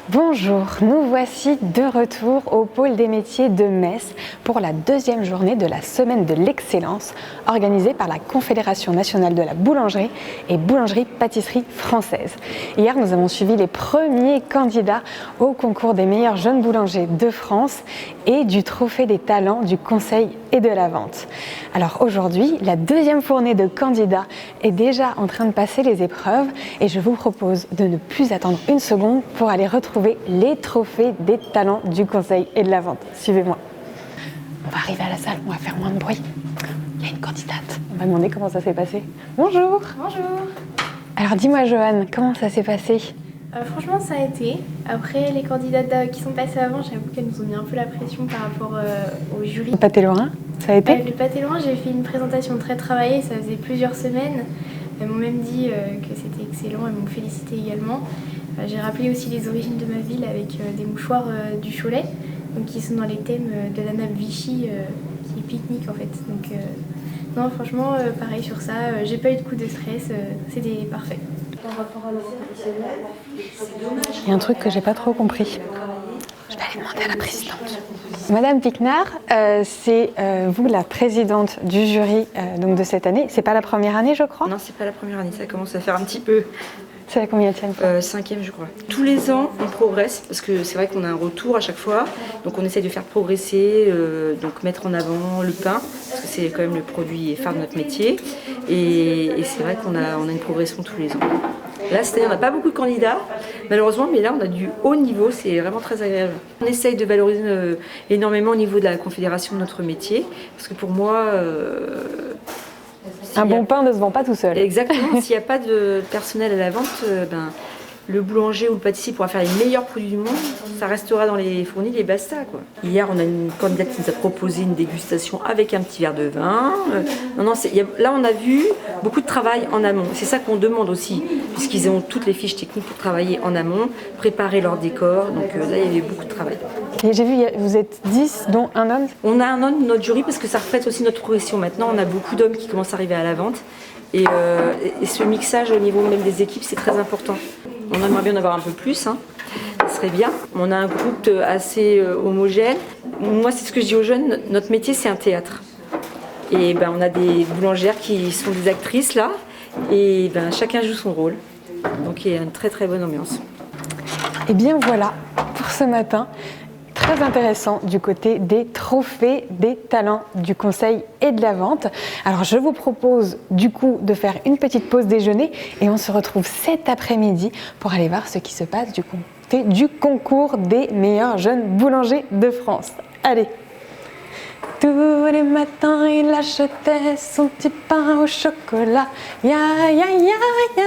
Bonjour, nous voici de retour au pôle des métiers de Metz pour la deuxième journée de la semaine de l'excellence organisée par la Confédération nationale de la boulangerie et boulangerie-pâtisserie française. Hier, nous avons suivi les premiers candidats au concours des meilleurs jeunes boulangers de France et du trophée des talents du conseil et de la vente. Alors aujourd'hui, la deuxième fournée de candidats est déjà en train de passer les épreuves et je vous propose de ne plus attendre une seconde pour aller retrouver les trophées des talents du conseil et de la vente. Suivez-moi. On va arriver à la salle, on va faire moins de bruit. Il y a une candidate. On va demander comment ça s'est passé. Bonjour. Bonjour. Alors dis-moi Joanne, comment ça s'est passé? Franchement ça a été. Après les candidates qui sont passées avant, j'avoue qu'elles nous ont mis un peu la pression par rapport au jury. Le pâté lorrain, ça a été? Le pâté lorrain, j'ai fait une présentation très travaillée, ça faisait plusieurs semaines. Elles m'ont même dit que c'était excellent, elles m'ont félicité également. J'ai rappelé aussi les origines de ma ville avec des mouchoirs du Cholet, donc qui sont dans les thèmes de la nappe Vichy, qui est pique-nique en fait. Donc non, franchement, pareil sur ça, j'ai pas eu de coup de stress, c'était parfait. Il y a un truc que j'ai pas trop compris. Je vais aller demander à la présidente. Madame Picnard, c'est vous la présidente du jury donc de cette année. C'est pas la première année, je crois? Non, c'est pas la première année, ça commence à faire un petit peu. C'est la combienième fois? Cinquième, je crois. Tous les ans, on progresse, parce que c'est vrai qu'on a un retour à chaque fois. Donc on essaie de faire progresser, donc mettre en avant le pain, parce que c'est quand même le produit phare de notre métier. Et c'est vrai qu'on a une progression tous les ans. Là, cette année, on n'a pas beaucoup de candidats, malheureusement, mais là, on a du haut niveau, c'est vraiment très agréable. On essaye de valoriser énormément au niveau de la confédération de notre métier, parce que pour moi... un bon pain ne se vend pas tout seul. Exactement, s'il n'y a pas de personnel à la vente, le boulanger ou le pâtissier pourra faire les meilleurs produits du monde, ça restera dans les fournis, les basta quoi. Hier, on a une candidate qui nous a proposé une dégustation avec un petit verre de vin. Là, on a vu beaucoup de travail en amont. C'est ça qu'on demande aussi, puisqu'ils ont toutes les fiches techniques pour travailler en amont, préparer leur décor. Donc là, il y avait beaucoup de travail. Et j'ai vu, vous êtes 10, dont un homme. On a un homme dans notre jury parce que ça reflète aussi notre progression. Maintenant, on a beaucoup d'hommes qui commencent à arriver à la vente. Et ce mixage au niveau même des équipes, c'est très important. On aimerait bien en avoir un peu plus, ça serait bien. On a un groupe assez homogène. Moi, c'est ce que je dis aux jeunes, notre métier, c'est un théâtre. Et on a des boulangères qui sont des actrices, là, et chacun joue son rôle. Donc, il y a une très très bonne ambiance. Et bien voilà, pour ce matin, très intéressant du côté des trophées des talents du conseil et de la vente. Alors je vous propose du coup de faire une petite pause déjeuner et on se retrouve cet après-midi pour aller voir ce qui se passe du côté du concours des meilleurs jeunes boulangers de France. Allez! Tous les matins, il achetait son petit pain au chocolat. Ya ya ya ya.